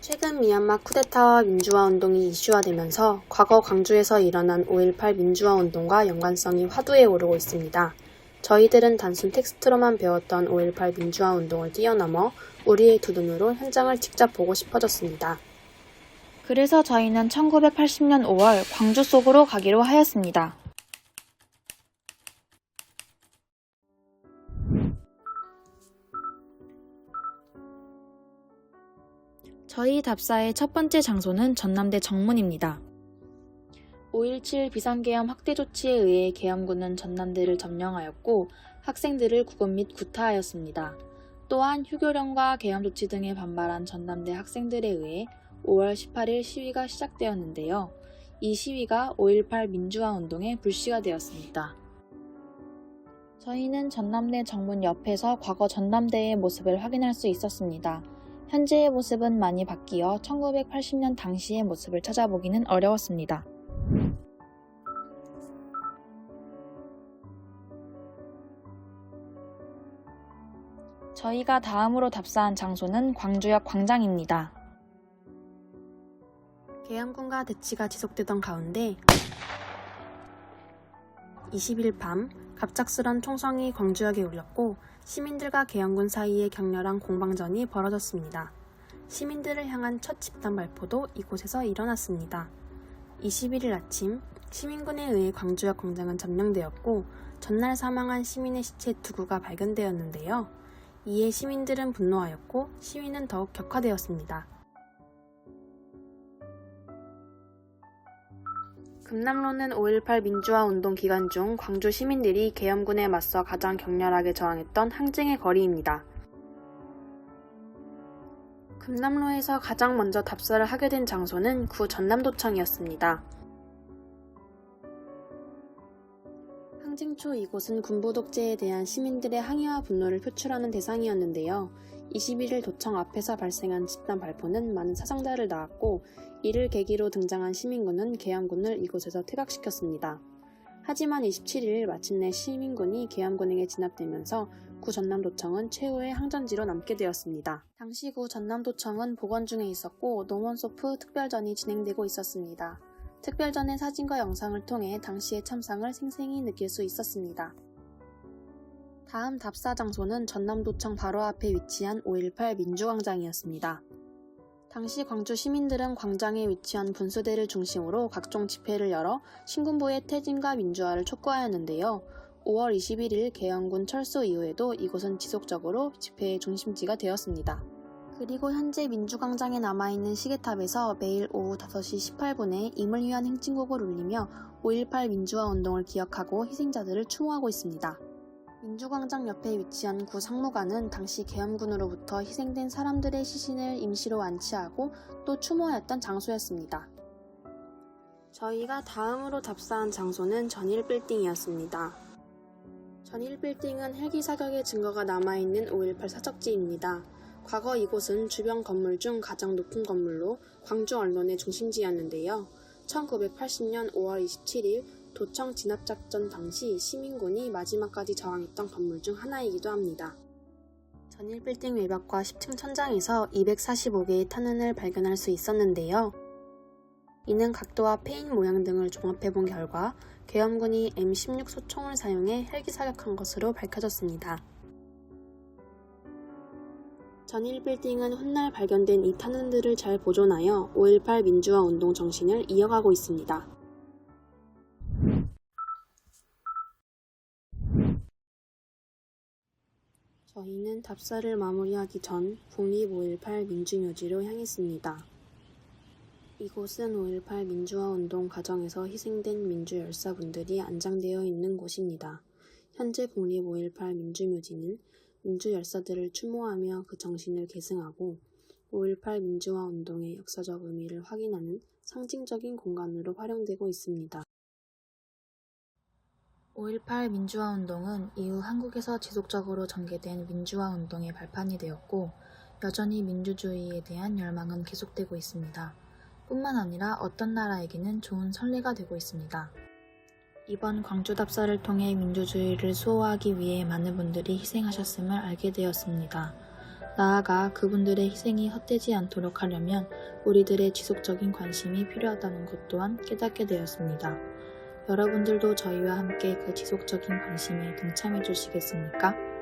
최근 미얀마 쿠데타와 민주화 운동이 이슈화되면서 과거 광주에서 일어난 5.18 민주화 운동과 연관성이 화두에 오르고 있습니다. 저희들은 단순 텍스트로만 배웠던 5.18 민주화 운동을 뛰어넘어 우리의 두 눈으로 현장을 직접 보고 싶어졌습니다. 그래서 저희는 1980년 5월 광주 속으로 가기로 하였습니다. 저희 답사의 첫 번째 장소는 전남대 정문입니다. 5.17 비상계엄 확대 조치에 의해 계엄군은 전남대를 점령하였고 학생들을 구금 및 구타하였습니다. 또한 휴교령과 계엄 조치 등에 반발한 전남대 학생들에 의해 5월 18일 시위가 시작되었는데요. 이 시위가 5.18 민주화 운동의 불씨가 되었습니다. 저희는 전남대 정문 옆에서 과거 전남대의 모습을 확인할 수 있었습니다. 현재의 모습은 많이 바뀌어 1980년 당시의 모습을 찾아보기는 어려웠습니다. 저희가 다음으로 답사한 장소는 광주역 광장입니다. 계엄군과 대치가 지속되던 가운데 20일 밤 갑작스런 총성이 광주역에 울렸고 시민들과 계엄군 사이에 격렬한 공방전이 벌어졌습니다. 시민들을 향한 첫 집단 발포도 이곳에서 일어났습니다. 21일 아침 시민군에 의해 광주역 광장은 점령되었고 전날 사망한 시민의 시체 2구가 발견되었는데요. 이에 시민들은 분노하였고 시위는 더욱 격화되었습니다. 금남로는 5.18 민주화 운동 기간 중 광주 시민들이 계엄군에 맞서 가장 격렬하게 저항했던 항쟁의 거리입니다. 금남로에서 가장 먼저 답사를 하게 된 장소는 구 전남도청이었습니다. 항쟁 초 이곳은 군부 독재에 대한 시민들의 항의와 분노를 표출하는 대상이었는데요. 21일 도청 앞에서 발생한 집단 발포는 많은 사상자를 낳았고 이를 계기로 등장한 시민군은 계엄군을 이곳에서 퇴각시켰습니다. 하지만 27일 마침내 시민군이 계엄군에게 진압되면서 구 전남도청은 최후의 항전지로 남게 되었습니다. 당시 구 전남도청은 복원 중에 있었고 노먼소프 특별전이 진행되고 있었습니다. 특별전의 사진과 영상을 통해 당시의 참상을 생생히 느낄 수 있었습니다. 다음 답사 장소는 전남도청 바로 앞에 위치한 5.18 민주광장이었습니다. 당시 광주 시민들은 광장에 위치한 분수대를 중심으로 각종 집회를 열어 신군부의 퇴진과 민주화를 촉구하였는데요. 5월 21일 계엄군 철수 이후에도 이곳은 지속적으로 집회의 중심지가 되었습니다. 그리고 현재 민주광장에 남아있는 시계탑에서 매일 오후 5시 18분에 임을 위한 행진곡을 울리며 5.18 민주화 운동을 기억하고 희생자들을 추모하고 있습니다. 민주광장 옆에 위치한 구 상무관은 당시 계엄군으로부터 희생된 사람들의 시신을 임시로 안치하고 또 추모하였던 장소였습니다. 저희가 다음으로 답사한 장소는 전일빌딩이었습니다. 전일빌딩은 헬기 사격의 증거가 남아있는 5.18 사적지입니다. 과거 이곳은 주변 건물 중 가장 높은 건물로 광주 언론의 중심지였는데요. 1980년 5월 27일 도청 진압작전 당시 시민군이 마지막까지 저항했던 건물 중 하나이기도 합니다. 전일빌딩 외벽과 10층 천장에서 245개의 탄환을 발견할 수 있었는데요. 이는 각도와 페인 모양 등을 종합해본 결과 계엄군이 M16 소총을 사용해 헬기 사격한 것으로 밝혀졌습니다. 전일빌딩은 훗날 발견된 이 탄환들을 잘 보존하여 5.18 민주화 운동 정신을 이어가고 있습니다. 저희는 답사를 마무리하기 전 국립 5.18 민주묘지로 향했습니다. 이곳은 5.18 민주화 운동 과정에서 희생된 민주열사분들이 안장되어 있는 곳입니다. 현재 국립 5.18 민주묘지는 민주열사들을 추모하며 그 정신을 계승하고 5.18 민주화 운동의 역사적 의미를 확인하는 상징적인 공간으로 활용되고 있습니다. 5.18 민주화 운동은 이후 한국에서 지속적으로 전개된 민주화 운동의 발판이 되었고 여전히 민주주의에 대한 열망은 계속되고 있습니다. 뿐만 아니라 어떤 나라에게는 좋은 선례가 되고 있습니다. 이번 광주 답사를 통해 민주주의를 수호하기 위해 많은 분들이 희생하셨음을 알게 되었습니다. 나아가 그분들의 희생이 헛되지 않도록 하려면 우리들의 지속적인 관심이 필요하다는 것 또한 깨닫게 되었습니다. 여러분들도 저희와 함께 그 지속적인 관심에 동참해 주시겠습니까?